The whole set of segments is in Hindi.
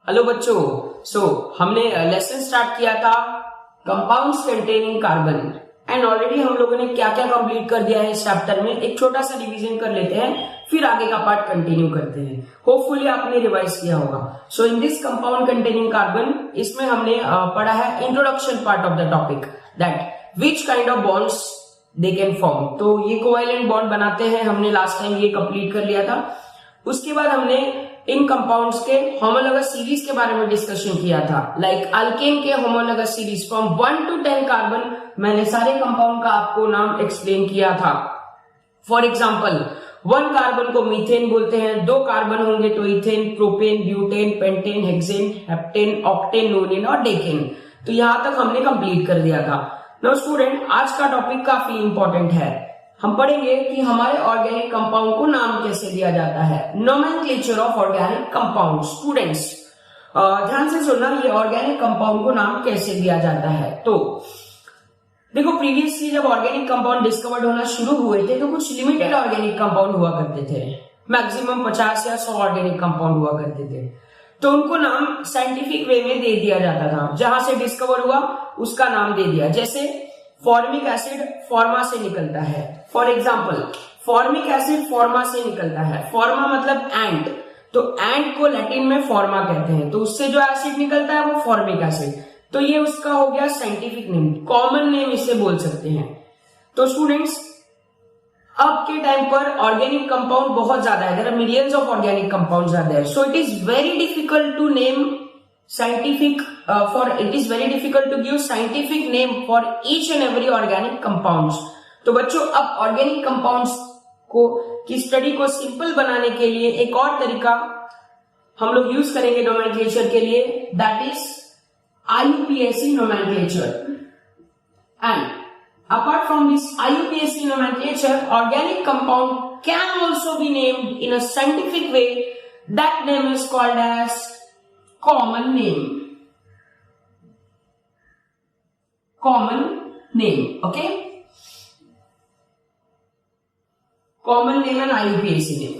हेलो बच्चों, हमने लेसन स्टार्ट किया था compounds containing carbon and already हम लोगों ने क्या क्या कंप्लीट कर दिया है इस चैप्टर में। एक छोटा सा रिवीजन कर लेते हैं, फिर आगे का पार्ट कंटिन्यू करते हैं। होपफुली आपने रिवाइज किया होगा। So in this compound containing carbon, इसमें हमने पढ़ा है introduction part of the topic, that which kind of bonds they can form. तो ये कोवैलेंट बॉन्ड बनाते हैं, हमने लास्ट टाइम ये कंप्लीट कर लिया था। उसके बाद हमने इन कंपाउंड्स के होमोलॉगस सीरीज के बारे में डिस्कशन किया था, लाइक अल्केन के homologous series from 1 to 10 carbon. मैंने सारे कंपाउंड का आपको नाम एक्सप्लेन किया था। फॉर एग्जांपल 1 कार्बन को मीथेन बोलते हैं, 2 कार्बन होंगे तो ethane, propane, butane, pentane, hexane, heptane, octane, नोनेन और डेकेन। तो यहां तक हमने कंप्लीट कर दिया था। नाउ स्टूडेंट, आज का टॉपिक काफी इंपॉर्टेंट है। हम पढ़ेंगे कि हमारे ऑर्गेनिक कंपाउंड को नाम कैसे दिया जाता है, nomenclature of organic compound. Students ध्यान से सुनना, ये ऑर्गेनिक कंपाउंड को नाम कैसे दिया जाता है। तो देखो, प्रीवियसली जब ऑर्गेनिक कंपाउंड डिस्कवर्ड होना शुरू हुए थे तो कुछ लिमिटेड ऑर्गेनिक कंपाउंड हुआ करते थे, मैक्सिमम 50 या 100 ऑर्गेनिक कंपाउंड हुआ करते थे। तो उनको नाम साइंटिफिक वे में दे दिया जाता था, जहां से डिस्कवर हुआ उसका नाम दे दिया। जैसे फॉर्मिक एसिड फॉर्मा से निकलता है। फॉर एग्जाम्पल फॉर्मिक एसिड फॉर्मा से निकलता है। फॉर्मा मतलब एंट, तो एंट को लैटिन में फॉर्मा कहते हैं, तो उससे जो एसिड निकलता है वो फॉर्मिक एसिड। तो ये उसका हो गया साइंटिफिक नेम, कॉमन नेम इसे बोल सकते हैं। तो स्टूडेंट्स, अब के टाइम पर ऑर्गेनिक कंपाउंड बहुत ज्यादा है, there are millions of organic compounds are there, so it is very difficult to name scientific it is very difficult to give scientific name for each and every organic compounds। तो बच्चों, अब ऑर्गेनिक कंपाउंड्स को की स्टडी को सिंपल बनाने के लिए एक और तरीका हम लोग यूज करेंगे नोमेनक्लेचर के लिए, that is IUPAC nomenclature। And apart from this IUPAC nomenclature, organic compound can also be named in a scientific way. That name is called as common name, okay, common name and IUPAC name.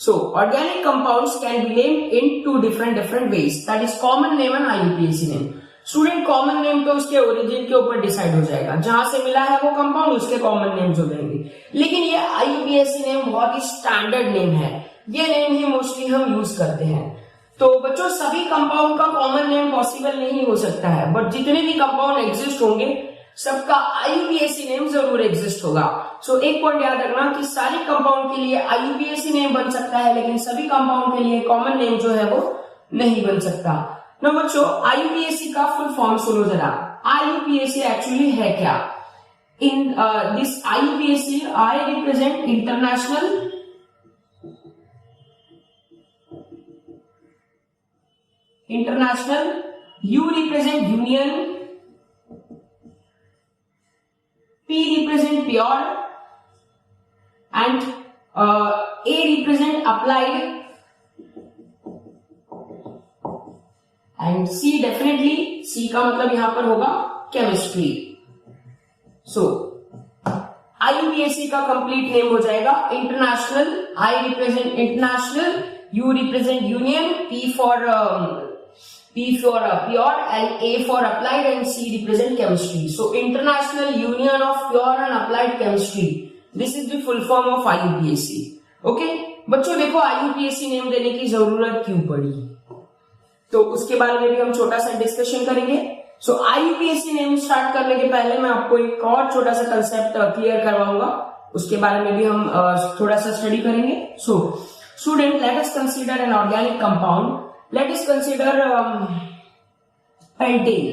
So organic compounds can be named in 2 different ways, that is common name and IUPAC name। Student, common name तो उसके ओरिजिन के ऊपर डिसाइड हो जाएगा, जहां से मिला है वो कंपाउंड उसके कॉमन नेम्स हो जाएंगे। लेकिन ये IUPAC नेम बहुत ही स्टैंडर्ड नेम है, ये नेम ही मोस्टली हम यूज करते हैं। तो बच्चों, सभी कंपाउंड का कॉमन नेम पॉसिबल नहीं हो सकता है, बट जितने भी कंपाउंड एग्जिस्ट होंगे सबका IUPAC नेम जरूर एग्जिस्ट होगा। सो एक पॉइंट याद रखना कि सारे कंपाउंड के लिए IUPAC नेम बन सकता है, लेकिन सभी कंपाउंड के लिए कॉमन नेम जो है वो नहीं बन सकता। ना बच्चों, IUPAC का फुल फॉर्म सुनो जरा। IUPAC एक्चुअली है क्या? In this IUPAC, I represent international U represent union, P represent pure, and A represent applied, and C definitely, C का मतलब यहां पर होगा chemistry। So IUPAC का कंप्लीट नेम हो जाएगा international, I represent international, U represent union, P for pure, and A for applied, and C represent chemistry। So International Union of Pure and Applied Chemistry, this is the full form of IUPAC। Okay बच्चों, देखो IUPAC नेम देने की जरूरत क्यों पड़ी, तो उसके बारे में भी हम छोटा सा डिस्कशन करेंगे। So IUPAC नेम स्टार्ट करने के पहले मैं आपको एक और छोटा सा कंसेप्ट क्लियर करवाऊंगा, उसके बारे में भी हम थोड़ा सा स्टडी करेंगे। So student, let us consider an organic compound। Let us consider pentane।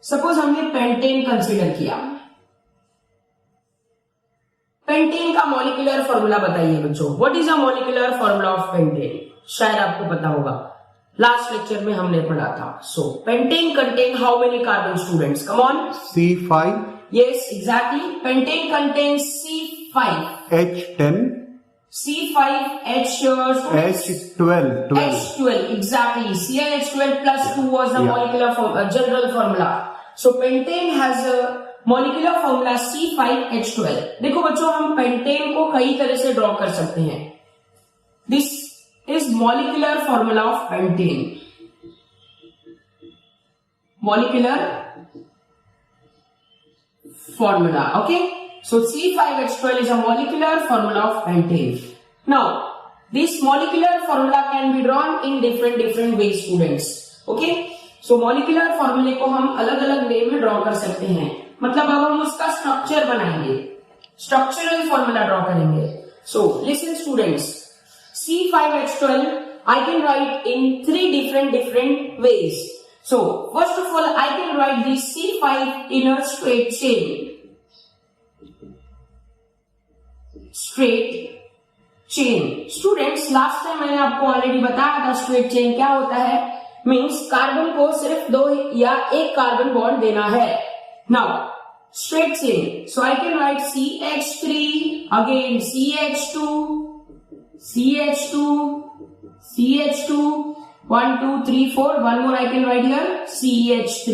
Suppose हमने पेंटेन कंसिडर किया। पेंटेन का मॉलिक्यूलर फॉर्मूला बताइए बच्चों, what is a molecular formula of pentane? शायद आपको पता होगा, लास्ट लेक्चर में हमने पढ़ा था। So pentane contain how many carbon students? Come on. C5। Yes exactly, pentane contains C5 H10 C5H12 exactly, CnH12 plus 2 was the molecular general formula। So pentane has a molecular formula C5H12। देखो बच्चों, हम पेंटेन को कई तरह से ड्रॉ कर सकते हैं। This is molecular formula of pentane. Molecular formula. Okay, so C5H12 is a molecular formula of pentane. Now this molecular formula can be drawn in different ways, students. Okay, so molecular formula को हम अलग अलग वे में ड्रॉ कर सकते हैं. मतलब अब हम उसका स्ट्रक्चर बनाएंगे, स्ट्रक्चरल फॉर्मूला ड्रॉ करेंगे. So listen students, C5H12 I can write in 3 different ways. So first of all I can write the C5 in a straight chain. Straight chain. Students last time मैंने आपको ऑलरेडी बताया था स्ट्रेट चेन क्या होता है. मींस कार्बन को सिर्फ 2 या 1 कार्बन बॉन्ड देना है. Now straight chain, so I can write CH3 again CH2 CH2 CH2 1 2 3 4 one more I can write here CH3.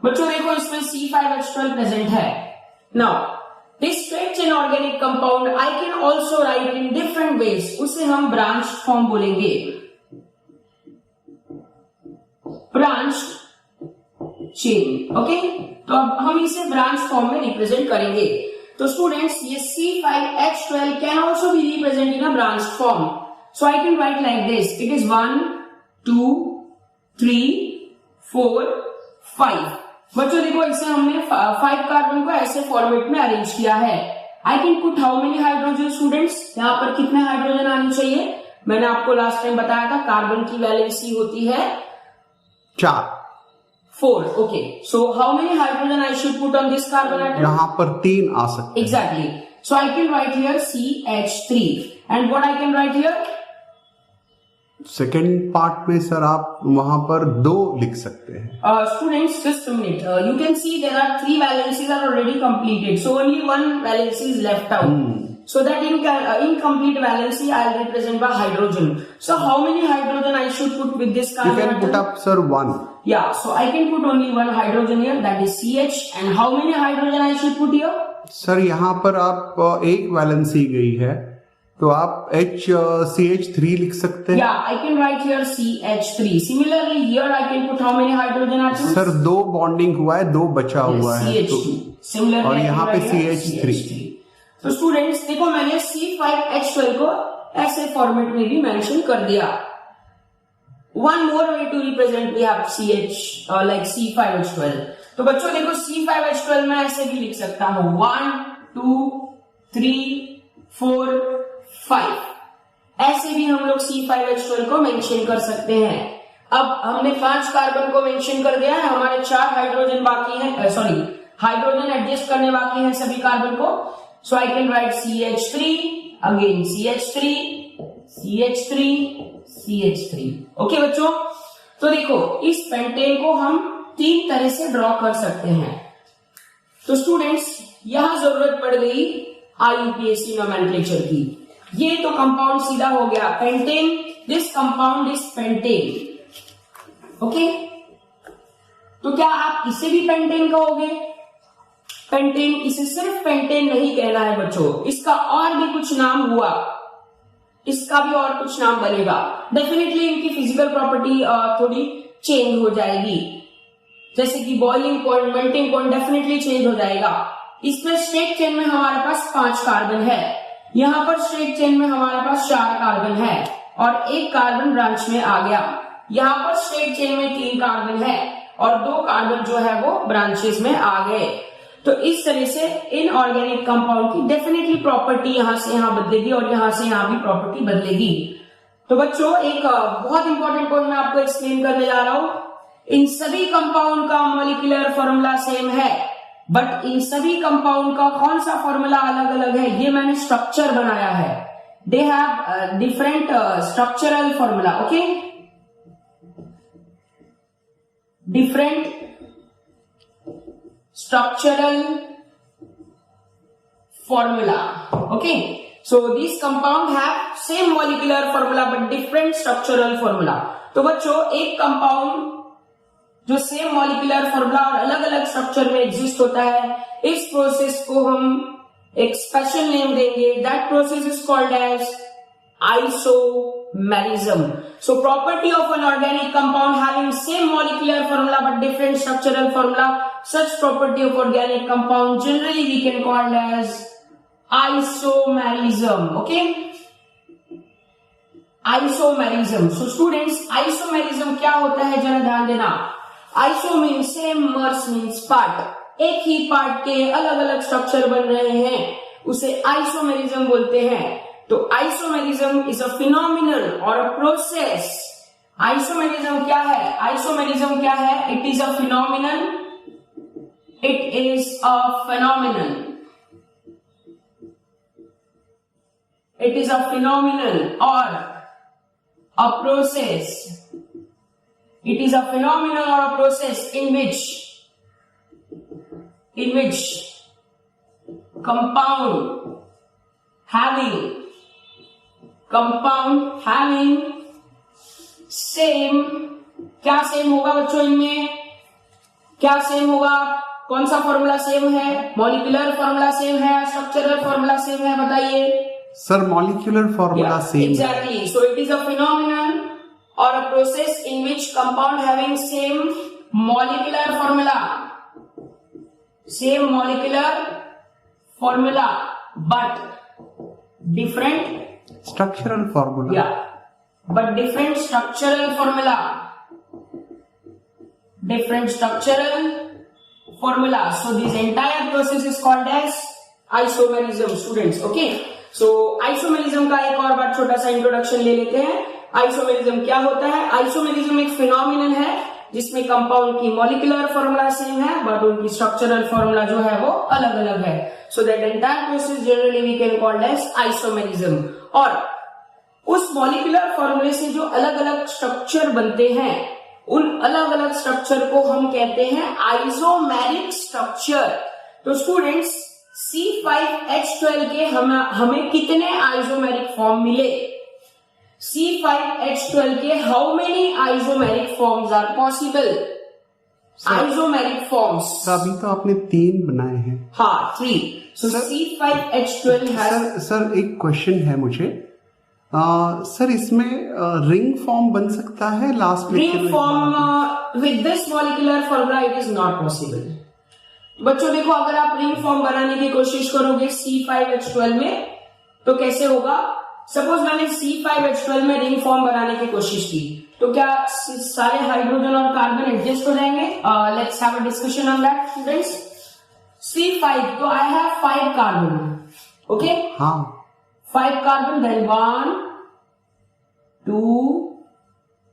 बच्चों देखो इसमें C5H12 प्रेजेंट है. Now this straight chain organic compound I can also write in different ways. उसे हम branched form बोलेंगे. branched chain. Okay? तो अब हम इसे branched form में रिप्रेजेंट करेंगे. तो स्टूडेंट्स ये C5H12 can also be represented in a branched form. So I can write like this. It is 1 2 3 4 5. बच्चों देखो इसे हमने 5 कार्बन को ऐसे फॉर्मेट में अरेंज किया है. I can put how many hydrogen students. यहाँ पर कितने हाइड्रोजन आने चाहिए? मैंने आपको लास्ट टाइम बताया था कार्बन की वैलेंसी होती है 4. Okay, so how many hydrogen I should put on this carbon atom? यहाँ पर 3 आ सकते हैं. Exactly. So I can write here CH3 and what I can write here? Second part में सर आप वहां पर 2 लिख सकते हैं. Students just a minute, you can see there are 3 valencies are already completed, so only 1 valency is left out. So that incomplete valency I'll represent by hydrogen. So how many hydrogen I should put with this carbon You can atom? put up sir 1. Yeah, so I can put only 1 hydrogen here, that is CH. And how many hydrogen I should put here? Sir यहाँ पर आप 1 वैलेंसी गई है तो आप CH3 लिख सकते हैं. Yeah, I can write here CH3. Similarly, here I can put how many hydrogen atoms? Sir 2 bonding हुआ है, 2 बचा हुआ है. CH2. Similarly, और यहाँ पे CH3. तो स्टूडेंट्स देखो मैंने C5H12 को ऐसे फॉर्मेट में भी मेंशन कर दिया. One more way to represent we have like C5H12. तो बच्चों देखो C5H12 में ऐसे भी लिख सकता हूँ 1 2 3 4 5. ऐसे भी हम लोग C5H12 को मेंशन कर सकते हैं. अब हमने 5 कार्बन को मेंशन कर दिया है, हमारे 4 हाइड्रोजन बाकी है, सॉरी हाइड्रोजन एडजस्ट करने बाकी है सभी कार्बन को. So I can write CH3 again CH3 CH3 CH3. Okay बच्चों, तो देखो इस पेंटेन को हम 3 तरह से ड्रॉ कर सकते हैं. तो स्टूडेंट्स यहां जरूरत पड़ गई IUPAC नोमेनक्लेचर की. ये तो कंपाउंड सीधा हो गया pentane. This compound is pentane. Okay, तो क्या आप इसे भी पेंटेन कहोगे? पेंटेन, इसे सिर्फ पेंटेन नहीं कहना है बच्चों, इसका और भी कुछ नाम हुआ, इसका भी और कुछ नाम बनेगा. डेफिनेटली इनकी फिजिकल प्रॉपर्टी थोड़ी चेंज हो जाएगी, जैसे कि boiling point, melting point definitely change हो जाएगा. इसमें स्ट्रेट चेन में हमारे पास 5 कार्बन है, यहाँ पर स्ट्रेट चेन में हमारे पास 4 कार्बन है और 1 कार्बन ब्रांच में आ गया. यहाँ पर स्ट्रेट चेन में 3 कार्बन है और 2 कार्बन जो है वो ब्रांचेस में आ गए. तो इस तरह से इनऑर्गेनिक कंपाउंड की डेफिनेटली प्रॉपर्टी यहां से यहां बदलेगी और यहां से यहां भी प्रॉपर्टी बदलेगी. तो बच्चों एक बहुत इंपॉर्टेंट पॉइंट मैं आपको एक्सप्लेन करने जा रहा हूं. इन सभी कंपाउंड का मॉलिक्यूलर फॉर्मूला सेम है, बट इन सभी कंपाउंड का कौन सा फॉर्मूला अलग अलग है, ये मैंने स्ट्रक्चर बनाया है. They have different structural formula. Okay, different structural formula. Okay, so these compound have same molecular formula but different structural formula. तो बच्चों एक कंपाउंड जो सेम मॉलिक्यूलर फॉर्मूला और अलग अलग स्ट्रक्चर में एग्जिस्ट होता है, इस प्रोसेस को हम एक स्पेशल नेम देंगे. That process is called as isomerasis. Isomerism. So property of an organic compound having same molecular formula but different structural formula, such property of organic compound generally we can call as isomerism. Okay, isomerism. So students, isomerism क्या होता है जरा ध्यान देना. आइसो मीन सेम, मर्स मीन्स पार्ट. एक ही पार्ट के अलग अलग स्ट्रक्चर बन रहे हैं, उसे आइसोमेरिज्म बोलते हैं. तो आइसोमेरिज्म इज अ फिनोमिनल और अ प्रोसेस. आइसोमेरिज्म क्या है? आइसोमेरिज्म क्या है? It is a phenomenal. It is a phenomenal. It is a phenomenal और a process. It is a phenomenon or a process in which compound having same, क्या सेम होगा बच्चों? इनमें क्या सेम होगा? कौन सा फॉर्मूला सेम है? मॉलिक्यूलर फॉर्मूला सेम है, स्ट्रक्चरल फॉर्मूला सेम है? बताइए sir. Molecular formula same. Exactly. So it is a phenomenon or a process in which compound having same molecular formula but different structural formula. Yeah, but different structural formula. So this entire process is called as isomerism, students. Okay, so isomerism का एक और बार छोटा सा इंट्रोडक्शन ले लेते हैं. आइसोमेरिज्म क्या होता है? आइसोमेरिज्म एक फिनोमिनन है जिसमें कंपाउंड की मॉलिक्यूलर फॉर्मूला सेम है बट उनकी स्ट्रक्चरल फॉर्मूला जो है वो अलग अलग है. So that entire process generally we can called as isomerism. और उस मॉलिक्यूलर फॉर्मूले से जो अलग अलग स्ट्रक्चर बनते हैं, उन अलग अलग स्ट्रक्चर को हम कहते हैं आइसोमेरिक स्ट्रक्चर. तो स्टूडेंट्स, C5H12 के हमें कितने आइसोमेरिक फॉर्म मिले? C5H12 के how many isomeric forms are possible? Isomeric forms अभी तो आपने 3 बनाए हैं. हाँ, 3. सो C5H12 है. सर एक क्वेश्चन है मुझे. सर इसमें रिंग फॉर्म बन सकता है? Last ring form with this molecular formula it is not possible. बच्चों देखो, अगर आप रिंग फॉर्म बनाने की कोशिश करोगे C5H12 में तो कैसे होगा? सपोज मैंने C5H12 में रिंग फॉर्म बनाने की कोशिश की तो क्या सारे हाइड्रोजन और कार्बन एडजस्ट हो जाएंगे? Let's have a discussion on that students. C5, तो आई हैव 5 कार्बन. ओके, हाँ, 5 carbon. Then 1 2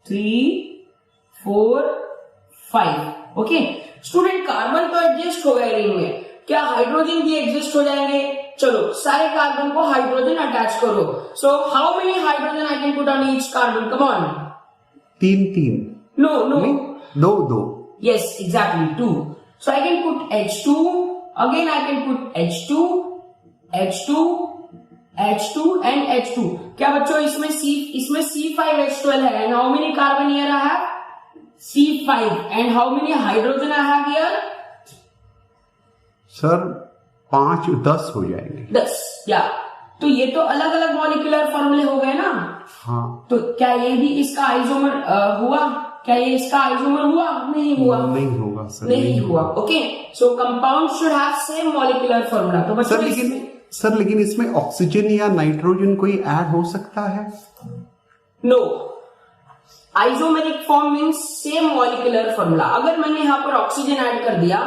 3 4 5. Okay student, carbon तो एडजस्ट हो गए रिंग में, क्या हाइड्रोजन भी एडजस्ट हो जाएंगे? चलो सारे कार्बन को हाइड्रोजन अटैच करो. सो how many hydrogen I can put on each carbon? Come on. 3. No. 2. Yes, exactly 2. So I can put H2. Again I can put H2 and H2. क्या बच्चों इसमें C5H12 है and how many carbon here I have? C5. And how many hydrogen I have here? Sir 5-10 हो जाएंगे. 10. या तो ये तो अलग अलग मॉलिक्यूलर फॉर्मूले हो गए ना. हाँ, तो क्या ये भी इसका आइसोमर हुआ? क्या ये इसका आइसोमर हुआ? नहीं हुआ. नहीं होगा सर. नहीं हुआ. Okay, so compound should have same molecular formula. तो बच्चों लेकिन इसमें ऑक्सीजन या नाइट्रोजन कोई ऐड हो सकता है? No. Isomeric form means same molecular formula. अगर मैंने यहाँ पर ऑक्सीजन ऐड कर दिया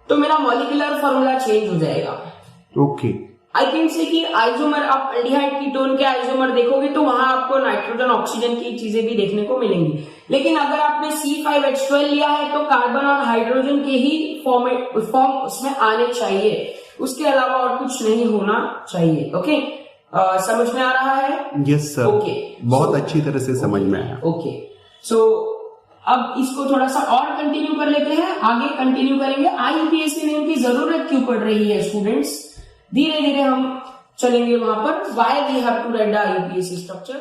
तो मेरा मॉलिक्यूलर फॉर्मूला चेंज हो जाएगा. ओके, आई कैन से कि आइसोमर, आप एल्डिहाइड कीटोन के आइसोमर देखोगे तो वहां आपको नाइट्रोजन ऑक्सीजन की चीजें भी देखने को मिलेंगी. लेकिन अगर आपने C5H12 लिया है तो कार्बन और हाइड्रोजन के ही फॉर्म उसमें आने चाहिए, उसके अलावा और कुछ नहीं होना चाहिए. ओके, समझ में आ रहा है? Yes sir. ओके, बहुत अच्छी तरह से समझ में आया. ओके, सो अब इसको थोड़ा सा और कंटिन्यू कर लेते हैं. आगे कंटिन्यू करेंगे. IUPAC नेम की जरूरत क्यों पड़ रही है स्टूडेंट्स? धीरे धीरे हम चलेंगे वहां पर. Why we have to write the IUPAC structure.